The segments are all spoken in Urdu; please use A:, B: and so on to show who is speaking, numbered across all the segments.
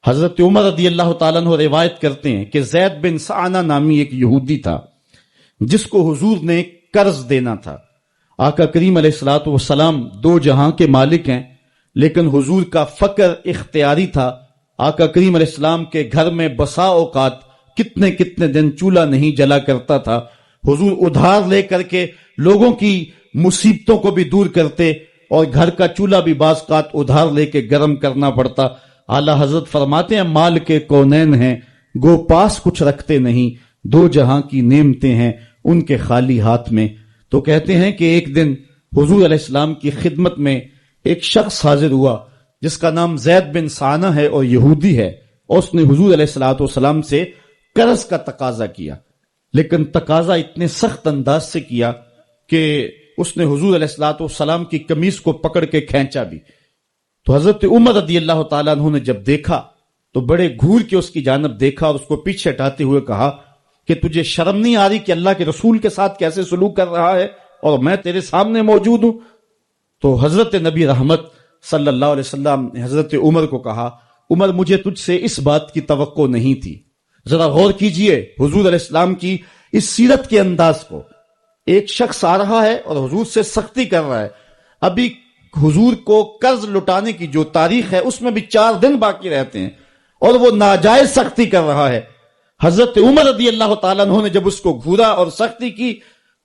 A: حضرت عمر رضی اللہ تعالیٰ عنہ روایت کرتے ہیں کہ زید بن سعنہ نامی ایک یہودی تھا جس کو حضور نے قرض دینا تھا. آقا کریم علیہ الصلوۃ والسلام دو جہاں کے مالک ہیں، لیکن حضور کا فقر اختیاری تھا. آقا کریم علیہ السلام کے گھر میں بسا اوقات کتنے کتنے دن چولہا نہیں جلا کرتا تھا. حضور ادھار لے کر کے لوگوں کی مصیبتوں کو بھی دور کرتے اور گھر کا چولہا بھی بعض اوقات ادھار لے کے گرم کرنا پڑتا. اعلیٰ حضرت فرماتے ہیں مال کے کونین ہیں گو پاس کچھ رکھتے نہیں، دو جہاں کی نعمتیں ہیں ان کے خالی ہاتھ میں. تو کہتے ہیں کہ ایک دن حضور علیہ السلام کی خدمت میں ایک شخص حاضر ہوا جس کا نام زید بن سعنہ ہے اور یہودی ہے، اور اس نے حضور علیہ السلام سے قرض کا تقاضا کیا، لیکن تقاضا اتنے سخت انداز سے کیا کہ اس نے حضور علیہ السلام کی قمیص کو پکڑ کے کھینچا بھی. تو حضرت عمر رضی اللہ تعالیٰ عنہ نے جب دیکھا تو بڑے گھور کے اس کی جانب دیکھا اور اس کو پیچھے ہٹاتے ہوئے کہا کہ تجھے شرم نہیں آ رہی کہ اللہ کے رسول کے ساتھ کیسے سلوک کر رہا ہے اور میں تیرے سامنے موجود ہوں. تو حضرت نبی رحمت صلی اللہ علیہ وسلم نے حضرت عمر کو کہا عمر مجھے تجھ سے اس بات کی توقع نہیں تھی. ذرا غور کیجئے حضور علیہ السلام کی اس سیرت کے انداز کو. ایک شخص آ رہا ہے اور حضور سے سختی کر رہا ہے. ابھی حضور کو قرض لٹانے کی جو تاریخ ہے اس میں بھی 4 دن باقی رہتے ہیں اور وہ ناجائز سختی کر رہا ہے. حضرت عمر رضی اللہ تعالیٰ عنہ نے جب اس کو گھورا اور سختی کی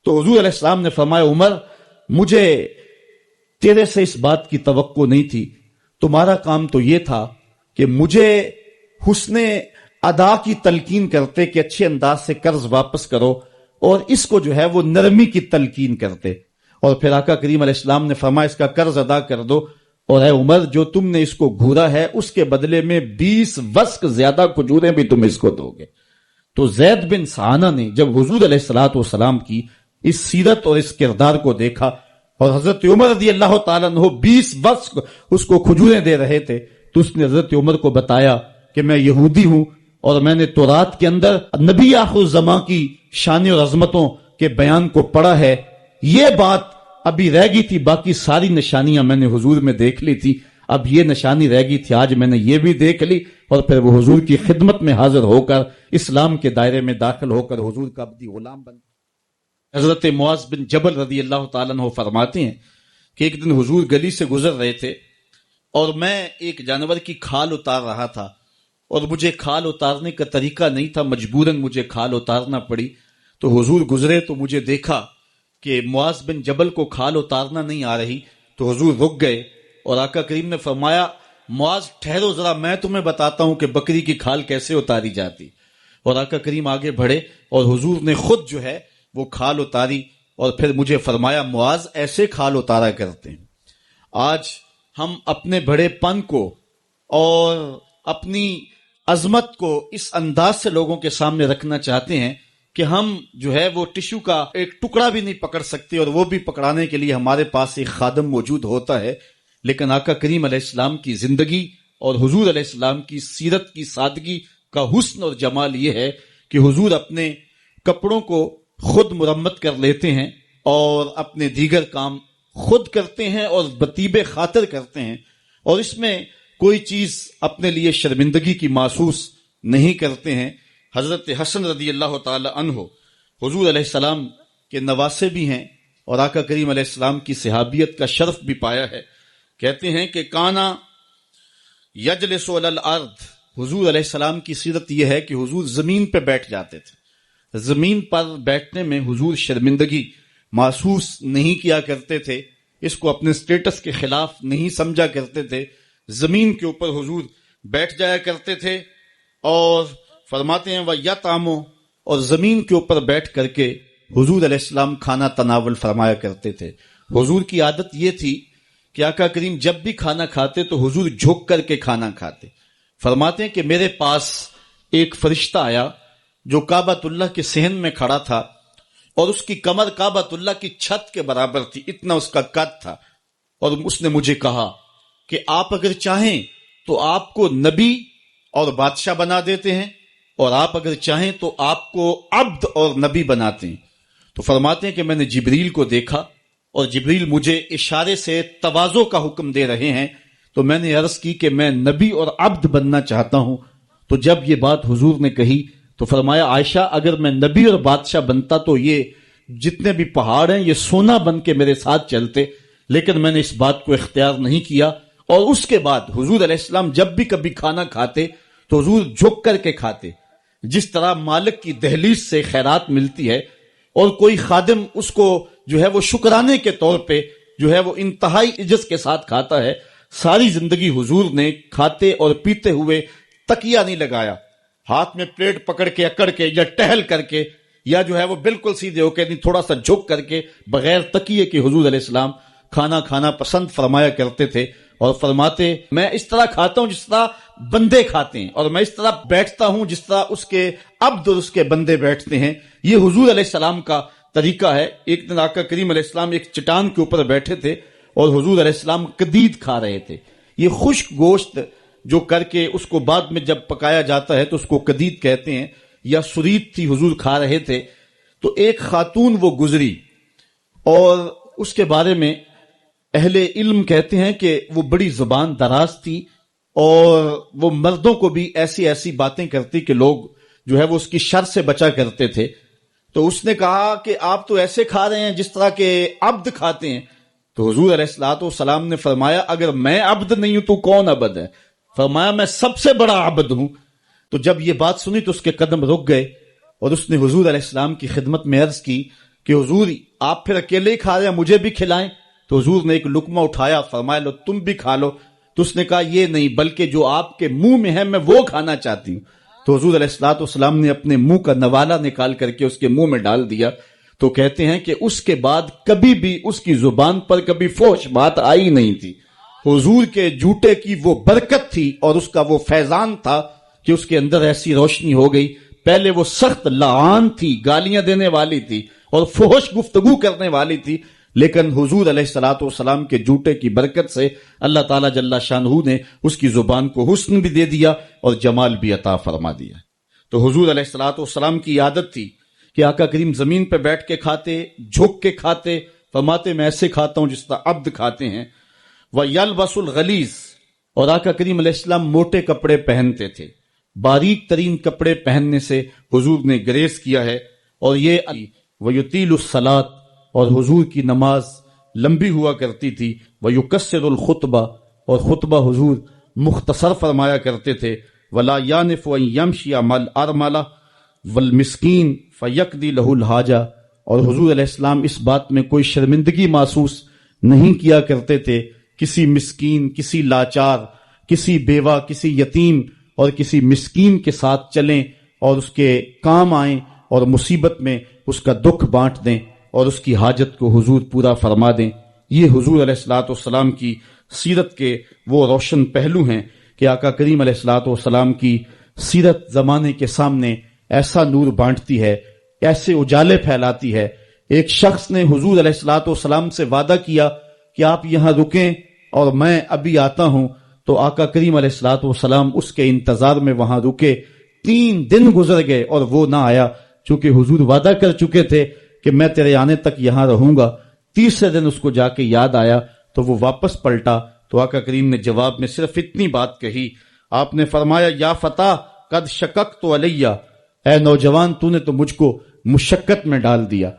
A: تو حضور علیہ السلام نے فرمایا عمر مجھے تیرے سے اس بات کی توقع نہیں تھی. تمہارا کام تو یہ تھا کہ مجھے حسن ادا کی تلقین کرتے کہ اچھے انداز سے قرض واپس کرو، اور اس کو جو ہے وہ نرمی کی تلقین کرتے. اور پھر آقا کریم علیہ السلام نے فرمایا اس کا قرض ادا کر دو، اور اے عمر جو تم نے اس کو گھورا ہے اس کے بدلے میں 20 وسق زیادہ کھجوریں بھی تم اس کو دو گے. تو زید بن سعنہ نے جب حضور علیہ السلام کی اس سیرت اور اس کردار کو دیکھا اور حضرت عمر رضی اللہ تعالیٰ عنہ 20 وسق اس کو کھجوریں دے رہے تھے، تو اس نے حضرت عمر کو بتایا کہ میں یہودی ہوں اور میں نے تورات کے اندر نبی آخر الزمان کی شان اور عظمتوں کے بیان کو پڑھا ہے. یہ بات ابھی رہ گئی تھی، باقی ساری نشانیاں میں نے حضور میں دیکھ لی تھی، اب یہ نشانی رہ گئی تھی، آج میں نے یہ بھی دیکھ لی. اور پھر وہ حضور کی خدمت میں حاضر ہو کر اسلام کے دائرے میں داخل ہو کر حضور کا عبدی غلام بن. حضرت معاذ بن جبل رضی اللہ تعالیٰ عنہ فرماتے ہیں کہ ایک دن حضور گلی سے گزر رہے تھے اور میں ایک جانور کی کھال اتار رہا تھا، اور مجھے کھال اتارنے کا طریقہ نہیں تھا، مجبوراً مجھے کھال اتارنا پڑی. تو حضور گزرے تو مجھے دیکھا کہ معاذ بن جبل کو کھال اتارنا نہیں آ رہی. تو حضور رک گئے اور آقا کریم نے فرمایا معاذ ٹھہرو ذرا، میں تمہیں بتاتا ہوں کہ بکری کی کھال کیسے اتاری جاتی. اور آقا کریم آگے بڑھے اور حضور نے خود جو ہے وہ کھال اتاری اور پھر مجھے فرمایا معاذ ایسے کھال اتارا کرتے ہیں. آج ہم اپنے بڑے پن کو اور اپنی عظمت کو اس انداز سے لوگوں کے سامنے رکھنا چاہتے ہیں کہ ہم جو ہے وہ ٹشو کا ایک ٹکڑا بھی نہیں پکڑ سکتے، اور وہ بھی پکڑانے کے لیے ہمارے پاس ایک خادم موجود ہوتا ہے. لیکن آقا کریم علیہ السلام کی زندگی اور حضور علیہ السلام کی سیرت کی سادگی کا حسن اور جمال یہ ہے کہ حضور اپنے کپڑوں کو خود مرمت کر لیتے ہیں اور اپنے دیگر کام خود کرتے ہیں اور بطیب خاطر کرتے ہیں، اور اس میں کوئی چیز اپنے لیے شرمندگی کی محسوس نہیں کرتے ہیں. حضرت حسن رضی اللہ تعالی عنہ حضور علیہ السلام کے نواسے بھی ہیں اور آقا کریم علیہ السلام کی صحابیت کا شرف بھی پایا ہے. کہتے ہیں کہ کانا یجلس علی الارض، حضور علیہ السلام کی سیرت یہ ہے کہ حضور زمین پہ بیٹھ جاتے تھے. زمین پر بیٹھنے میں حضور شرمندگی محسوس نہیں کیا کرتے تھے، اس کو اپنے سٹیٹس کے خلاف نہیں سمجھا کرتے تھے. زمین کے اوپر حضور بیٹھ جایا کرتے تھے اور فرماتے ہیں وَيَطْعَمُ، اور زمین کے اوپر بیٹھ کر کے حضور علیہ السلام کھانا تناول فرمایا کرتے تھے. حضور کی عادت یہ تھی کہ آقا کریم جب بھی کھانا کھاتے تو حضور جھک کر کے کھانا کھاتے. فرماتے ہیں کہ میرے پاس ایک فرشتہ آیا جو کعبۃ اللہ کے صحن میں کھڑا تھا اور اس کی کمر کعبۃ اللہ کی چھت کے برابر تھی، اتنا اس کا قد تھا. اور اس نے مجھے کہا کہ آپ اگر چاہیں تو آپ کو نبی اور بادشاہ بنا دیتے ہیں، اور آپ اگر چاہیں تو آپ کو عبد اور نبی بناتے ہیں. تو فرماتے ہیں کہ میں نے جبریل کو دیکھا اور جبریل مجھے اشارے سے تواضع کا حکم دے رہے ہیں. تو میں نے عرض کی کہ میں نبی اور عبد بننا چاہتا ہوں. تو جب یہ بات حضور نے کہی تو فرمایا عائشہ اگر میں نبی اور بادشاہ بنتا تو یہ جتنے بھی پہاڑ ہیں یہ سونا بن کے میرے ساتھ چلتے، لیکن میں نے اس بات کو اختیار نہیں کیا. اور اس کے بعد حضور علیہ السلام جب بھی کبھی کھانا کھاتے تو حضور جھک کر کے کھاتے، جس طرح مالک کی دہلیز سے خیرات ملتی ہے اور کوئی خادم اس کو جو ہے وہ شکرانے کے طور پہ جو ہے وہ انتہائی عجز کے ساتھ کھاتا ہے. ساری زندگی حضور نے کھاتے اور پیتے ہوئے تکیہ نہیں لگایا، ہاتھ میں پلیٹ پکڑ کے اکڑ کے یا ٹہل کر کے یا جو ہے وہ بالکل سیدھے ہو کے نہیں، تھوڑا سا جھک کر کے بغیر تکیے کے حضور علیہ السلام کھانا کھانا پسند فرمایا کرتے تھے. اور فرماتے میں اس طرح کھاتا ہوں جس طرح بندے کھاتے ہیں، اور میں اس طرح بیٹھتا ہوں جس طرح اس کے عبد اور اس کے بندے بیٹھتے ہیں. یہ حضور علیہ السلام کا طریقہ ہے. ایک دن آقا کریم علیہ السلام ایک چٹان کے اوپر بیٹھے تھے اور حضور علیہ السلام قدید کھا رہے تھے. یہ خشک گوشت جو کر کے اس کو بعد میں جب پکایا جاتا ہے تو اس کو قدید کہتے ہیں، یا سرید تھی، حضور کھا رہے تھے. تو ایک خاتون وہ گزری اور اس کے بارے میں اہل علم کہتے ہیں کہ وہ بڑی زبان دراز تھی اور وہ مردوں کو بھی ایسی ایسی باتیں کرتی کہ لوگ جو ہے وہ اس کی شر سے بچا کرتے تھے. تو اس نے کہا کہ آپ تو ایسے کھا رہے ہیں جس طرح کے عبد کھاتے ہیں. تو حضور علیہ الصلوۃ والسلام نے فرمایا اگر میں عبد نہیں ہوں تو کون عبد ہے؟ فرمایا میں سب سے بڑا عبد ہوں. تو جب یہ بات سنی تو اس کے قدم رک گئے اور اس نے حضور علیہ السلام کی خدمت میں عرض کی کہ حضور آپ پھر اکیلے ہی کھا رہے ہیں، مجھے بھی کھلائیں. تو حضور نے ایک لقمہ اٹھایا، فرمایا لو تم بھی کھا لو. تو اس نے کہا یہ نہیں، بلکہ جو آپ کے منہ میں ہے میں وہ کھانا چاہتی ہوں. تو حضور علیہ الصلوۃ والسلام نے اپنے منہ کا نوالا نکال کر کے اس کے منہ میں ڈال دیا. تو کہتے ہیں کہ اس کے بعد کبھی بھی اس کی زبان پر کبھی فحش بات آئی نہیں تھی. حضور کے جوتے کی وہ برکت تھی اور اس کا وہ فیضان تھا کہ اس کے اندر ایسی روشنی ہو گئی. پہلے وہ سخت لعان تھی، گالیاں دینے والی تھی اور فحش گفتگو کرنے والی تھی، لیکن حضور علیہ الصلوۃ والسلام کے جوتے کی برکت سے اللہ تعالیٰ جل شانہ نے اس کی زبان کو حسن بھی دے دیا اور جمال بھی عطا فرما دیا. تو حضور علیہ الصلوۃ والسلام کی عادت تھی کہ آقا کریم زمین پہ بیٹھ کے کھاتے، جھک کے کھاتے. فرماتے میں ایسے کھاتا ہوں جس طرح عبد کھاتے ہیں. وَيَلْبَسُ الْغَلِيظَ، اور آقا کریم علیہ السلام موٹے کپڑے پہنتے تھے. باریک ترین کپڑے پہننے سے حضور نے گریز کیا ہے. اور یہ وَيُطِيلُ الصَّلَاةَ، اور حضور کی نماز لمبی ہوا کرتی تھی. وَيُكَسِّرُ الْخُطْبَةَ، اور خطبہ حضور مختصر فرمایا کرتے تھے. وَلَا يَانِفُ أَن يَمْشِيَ مَعَ الْأَرْمَلَةِ وَالْمِسْكِينِ فَيَقْضِي لَهُ الْحَاجَةَ، اور حضور علیہ السلام اس بات میں کوئی شرمندگی محسوس نہیں کیا کرتے تھے کسی مسکین، کسی لاچار، کسی بیوہ، کسی یتیم اور کسی مسکین کے ساتھ چلیں اور اس کے کام آئیں اور مصیبت میں اس کا دکھ بانٹ دیں اور اس کی حاجت کو حضور پورا فرما دیں. یہ حضور علیہ الصلوۃ والسلام کی سیرت کے وہ روشن پہلو ہیں کہ آقا کریم علیہ الصلوۃ والسلام کی سیرت زمانے کے سامنے ایسا نور بانٹتی ہے، ایسے اجالے پھیلاتی ہے. ایک شخص نے حضور علیہ الصلوۃ والسلام سے وعدہ کیا کہ آپ یہاں رکیں اور میں ابھی آتا ہوں. تو آقا کریم علیہ الصلوۃ والسلام اس کے انتظار میں وہاں رکے. 3 دن گزر گئے اور وہ نہ آیا، چونکہ حضور وعدہ کر چکے تھے کہ میں تیرے آنے تک یہاں رہوں گا. تیسرے دن اس کو جا کے یاد آیا تو وہ واپس پلٹا. تو آقا کریم نے جواب میں صرف اتنی بات کہی. آپ نے فرمایا یا فتح قد شککت علیہ، اے نوجوان تو نے تو مجھ کو مشقت میں ڈال دیا.